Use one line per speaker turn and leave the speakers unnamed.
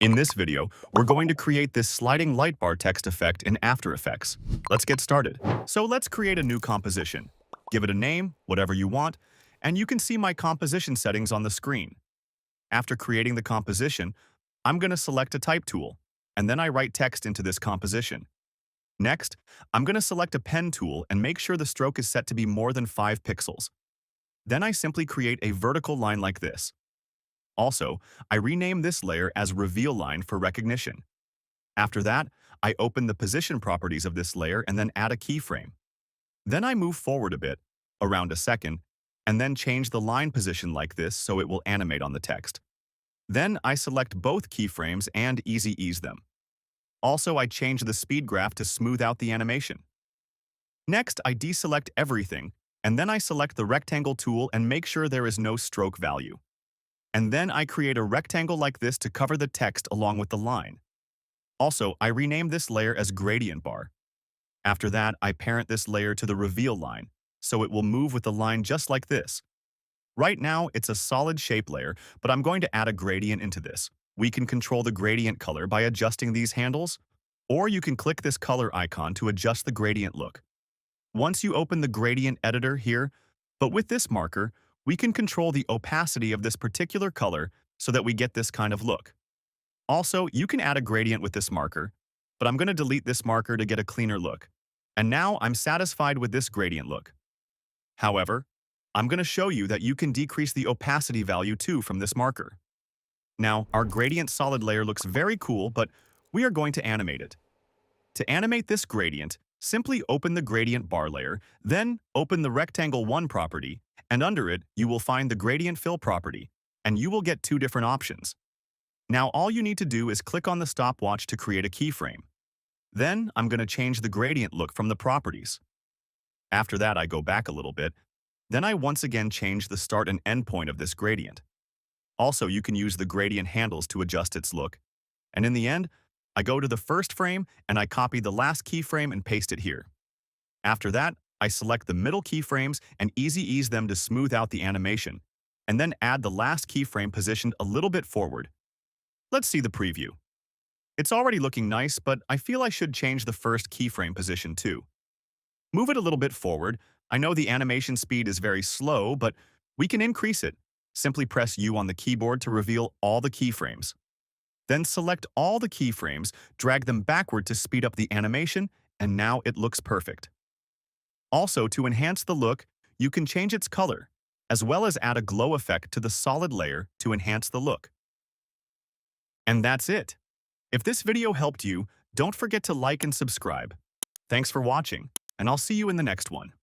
In this video, we're going to create this sliding light bar text effect in After Effects. Let's get started. So let's create a new composition. Give it a name, whatever you want, and you can see my composition settings on the screen. After creating the composition, I'm going to select a type tool, and then I write text into this composition. Next, I'm going to select a pen tool and make sure the stroke is set to be more than 5 pixels. Then I simply create a vertical line like this. Also, I rename this layer as Reveal Line for recognition. After that, I open the position properties of this layer and then add a keyframe. Then I move forward a bit, around a second, and then change the line position like this so it will animate on the text. Then I select both keyframes and easy ease them. Also, I change the speed graph to smooth out the animation. Next, I deselect everything, and then I select the rectangle tool and make sure there is no stroke value. And then I create a rectangle like this to cover the text along with the line. Also, I rename this layer as Gradient Bar. After that, I parent this layer to the Reveal Line, so it will move with the line just like this. Right now, it's a solid shape layer, but I'm going to add a gradient into this. We can control the gradient color by adjusting these handles, or you can click this color icon to adjust the gradient look. Once you open the gradient editor here, but with this marker, we can control the opacity of this particular color so that we get this kind of look. Also, you can add a gradient with this marker, but I'm going to delete this marker to get a cleaner look. And now I'm satisfied with this gradient look. However, I'm going to show you that you can decrease the opacity value too from this marker. Now, our gradient solid layer looks very cool, but we are going to animate it. To animate this gradient, simply open the gradient bar layer, then open the rectangle 1 property, and under it, you will find the gradient fill property, and you will get 2 different options. Now, all you need to do is click on the stopwatch to create a keyframe. Then, I'm going to change the gradient look from the properties. After that, I go back a little bit. Then I once again change the start and end point of this gradient. Also, you can use the gradient handles to adjust its look. And in the end, I go to the first frame and I copy the last keyframe and paste it here. After that, I select the middle keyframes and easy ease them to smooth out the animation, and then add the last keyframe positioned a little bit forward. Let's see the preview. It's already looking nice, but I feel I should change the first keyframe position too. Move it a little bit forward. I know the animation speed is very slow, but we can increase it. Simply press U on the keyboard to reveal all the keyframes. Then select all the keyframes, drag them backward to speed up the animation, and now it looks perfect. Also, to enhance the look, you can change its color, as well as add a glow effect to the solid layer to enhance the look. And that's it. If this video helped you, don't forget to like and subscribe. Thanks for watching, and I'll see you in the next one.